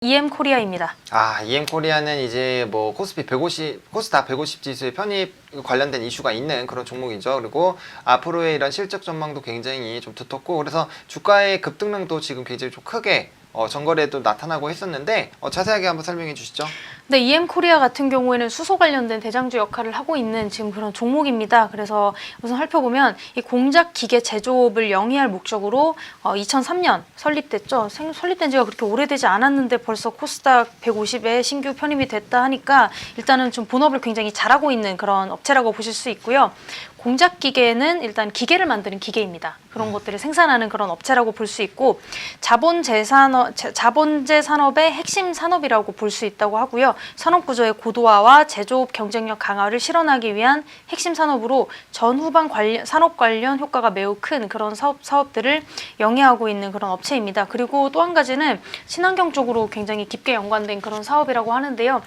EM코리아입니다. EM코리아는 이제 뭐 코스닥 150 지수의 편입 관련된 이슈가 있는 그런 종목이죠. 그리고 앞으로의 이런 실적 전망도 굉장히 좀 두텁고, 그래서 주가의 급등량도 지금 굉장히 좀 크게 전거래도 나타나고 했었는데, 자세하게 한번 설명해 주시죠. 네, EM코리아 같은 경우에는 수소 관련된 대장주 역할을 하고 있는 지금 그런 종목입니다. 그래서 우선 살펴보면 이 공작 기계 제조업을 영위할 목적으로 2003년 설립됐죠. 설립된 지가 그렇게 오래되지 않았는데 벌써 코스닥 150에 신규 편입이 됐다 하니까 일단은 좀 본업을 굉장히 잘하고 있는 그런 업체라고 보실 수 있고요. 공작 기계는 일단 기계를 만드는 기계입니다. 그런 것들을 생산하는 그런 업체라고 볼 수 있고, 자본재 산업의 핵심 산업이라고 볼 수 있다고 하고요. 산업 구조의 고도화와 제조업 경쟁력 강화를 실현하기 위한 핵심 산업으로 전후방 산업 관련 효과가 매우 큰 그런 사업들을 영위하고 있는 그런 업체입니다. 그리고 또 한 가지는 친환경 쪽으로 굉장히 깊게 연관된 그런 사업이라고 하는데요.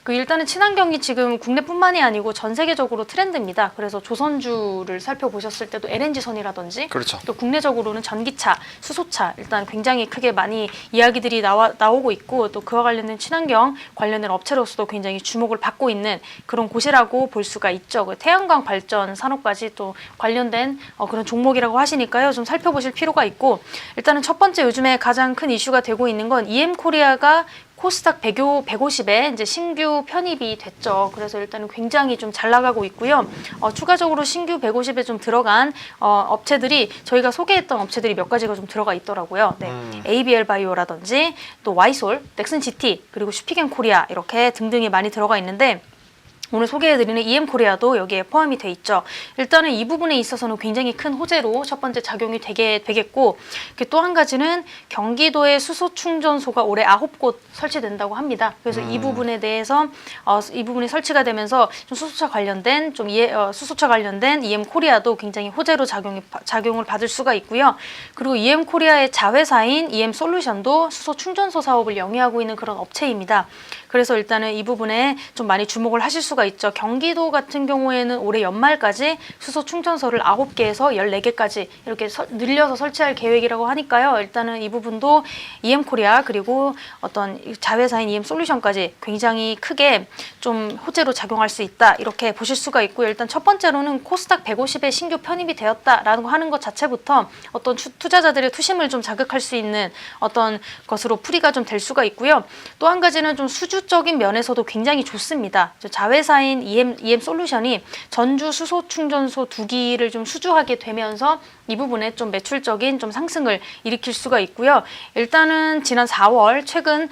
일단은 친환경이 지금 국내뿐만이 아니고 전 세계적으로 트렌드입니다. 그래서 조선주를 살펴보셨을 때도 LNG선이라든지, 그렇죠. 또 국내적으로는 전기차, 수소차 일단 굉장히 크게 많이 이야기들이 나오고 있고, 또 그와 관련된 친환경 관련된 업체로서도 굉장히 주목을 받고 있는 그런 곳이라고 볼 수가 있죠. 태양광 발전 산업까지 또 관련된 그런 종목이라고 하시니까요. 좀 살펴보실 필요가 있고, 일단은 첫 번째 요즘에 가장 큰 이슈가 되고 있는 건 EM코리아가 코스닥 150에 이제 신규 편입이 됐죠. 그래서 일단은 굉장히 좀 잘 나가고 있고요. 추가적으로 신규 150에 좀 들어간 업체들이, 저희가 소개했던 업체들이 몇 가지가 좀 들어가 있더라고요. 네. ABL 바이오라든지 또 와이솔, 넥슨 GT, 그리고 슈피겐 코리아 이렇게 등등이 많이 들어가 있는데, 오늘 소개해드리는 EM코리아도 여기에 포함이 돼 있죠. 일단은 이 부분에 있어서는 굉장히 큰 호재로 첫 번째 작용이 되겠고, 또 한 가지는 경기도에 수소 충전소가 올해 9곳 설치된다고 합니다. 그래서 이 부분에 대해서 이 부분이 설치가 되면서 좀 수소차 관련된 EM코리아도 굉장히 호재로 작용을 받을 수가 있고요. 그리고 EM코리아의 자회사인 EM솔루션도 수소 충전소 사업을 영위하고 있는 그런 업체입니다. 그래서 일단은 이 부분에 좀 많이 주목을 하실 수가 있죠. 경기도 같은 경우에는 올해 연말까지 수소 충전소를 9개에서 14개까지 이렇게 늘려서 설치할 계획이라고 하니까요. 일단은 이 부분도 EM코리아 그리고 어떤 자회사인 EM솔루션까지 굉장히 크게 좀 호재로 작용할 수 있다, 이렇게 보실 수가 있고요. 일단 첫 번째로는 코스닥 150에 신규 편입이 되었다라는 거 하는 것 자체부터 어떤 투자자들의 투심을 좀 자극할 수 있는 어떤 것으로 풀이가 좀 될 수가 있고요. 또 한 가지는 좀 수주적인 면에서도 굉장히 좋습니다. 자회사인 EM솔루션이 전주 수소 충전소 2기를 좀 수주하게 되면서 이 부분에 좀 매출적인 좀 상승을 일으킬 수가 있고요. 일단은 지난 4월 최근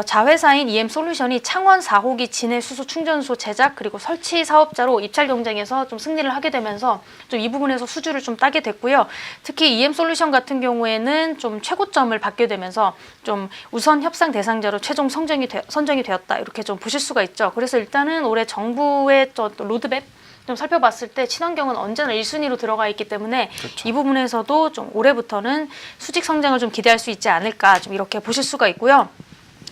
자회사인 EM솔루션이 창원 4호기 진해 수소 충전소 제작 그리고 설치 사업자로 입찰 경쟁에서 좀 승리를 하게 되면서 좀 이 부분에서 수주를 좀 따게 됐고요. 특히 EM솔루션 같은 경우에는 좀 최고점을 받게 되면서 좀 우선 협상 대상자로 최종 선정이 되었다, 이렇게 좀 보실 수가 있죠. 그래서 일단은 올해 정부의 로드맵 좀 살펴봤을 때 친환경은 언제나 1순위로 들어가 있기 때문에, 그렇죠, 이 부분에서도 좀 올해부터는 수직 성장을 좀 기대할 수 있지 않을까, 좀 이렇게 보실 수가 있고요.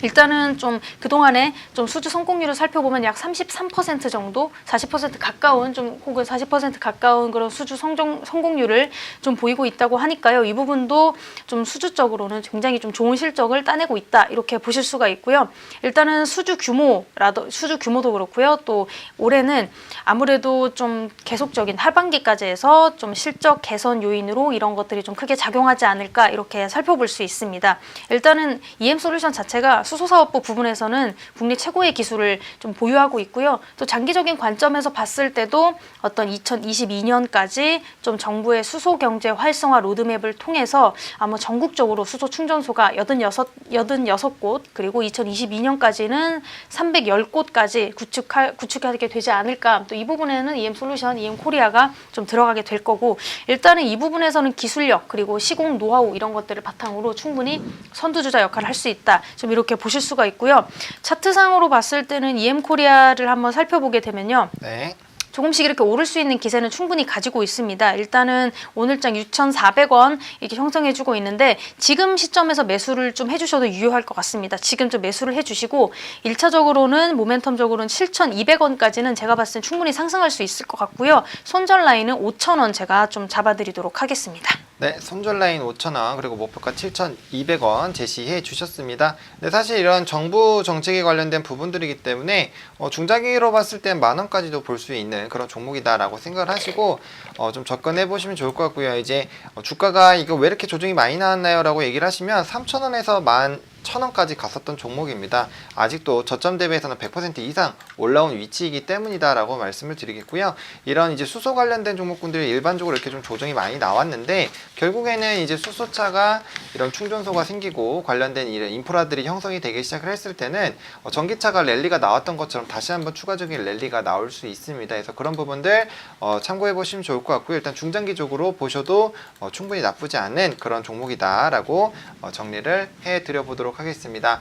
일단은 좀 그동안에 좀 수주 성공률을 살펴보면 약 33% 정도, 40% 가까운 혹은 40% 가까운 그런 수주 성공률을 좀 보이고 있다고 하니까요. 이 부분도 좀 수주적으로는 굉장히 좀 좋은 실적을 따내고 있다, 이렇게 보실 수가 있고요. 일단은 수주 규모도 그렇고요. 또 올해는 아무래도 좀 계속적인 하반기까지 해서 좀 실적 개선 요인으로 이런 것들이 좀 크게 작용하지 않을까, 이렇게 살펴볼 수 있습니다. 일단은 EM솔루션 자체가 수소사업부 부분에서는 국내 최고의 기술을 좀 보유하고 있고요. 또 장기적인 관점에서 봤을 때도 어떤 2022년까지 좀 정부의 수소 경제 활성화 로드맵을 통해서 아마 전국적으로 수소 충전소가 86곳, 그리고 2022년까지는 310곳까지 구축하게 되지 않을까. 또 이 부분에는 EM솔루션, EM코리아가 좀 들어가게 될 거고, 일단은 이 부분에서는 기술력 그리고 시공 노하우 이런 것들을 바탕으로 충분히 선두주자 역할을 할 수 있다, 좀 이렇게 보실 수가 있고요. 차트상으로 봤을 때는 EM코리아를 한번 살펴보게 되면요. 네. 조금씩 이렇게 오를 수 있는 기세는 충분히 가지고 있습니다. 일단은 오늘장 6,400원 이렇게 형성해주고 있는데, 지금 시점에서 매수를 좀 해주셔도 유효할 것 같습니다. 지금 좀 매수를 해주시고, 1차적으로는 모멘텀적으로는 7,200원까지는 제가 봤을 땐 충분히 상승할 수 있을 것 같고요. 손절 라인은 5,000원 제가 좀 잡아드리도록 하겠습니다. 네, 손절 라인 5,000원 그리고 목표가 7,200원 제시해 주셨습니다. 근데 사실 이런 정부 정책에 관련된 부분들이기 때문에 중장기로 봤을 땐 10,000원까지도 볼 수 있는 그런 종목이다라고 생각을 하시고 좀 접근해 보시면 좋을 것 같고요. 이제 주가가 이거 왜 이렇게 조정이 많이 나왔나요? 라고 얘기를 하시면 3,000원에서 11,000원까지 갔었던 종목입니다. 아직도 저점 대비해서는 100% 이상 올라온 위치이기 때문이다 라고 말씀을 드리겠고요. 이런 이제 수소 관련된 종목군들이 일반적으로 이렇게 좀 조정이 많이 나왔는데 결국에는 이제 수소차가 이런 충전소가 생기고 관련된 이런 인프라들이 형성이 되기 시작을 했을 때는 전기차가 랠리가 나왔던 것처럼 다시 한번 추가적인 랠리가 나올 수 있습니다. 그래서 그런 부분들 참고해 보시면 좋을 것 같고요. 일단 중장기적으로 보셔도 충분히 나쁘지 않은 그런 종목이다라고 정리를 해 드려 보도록 하겠습니다.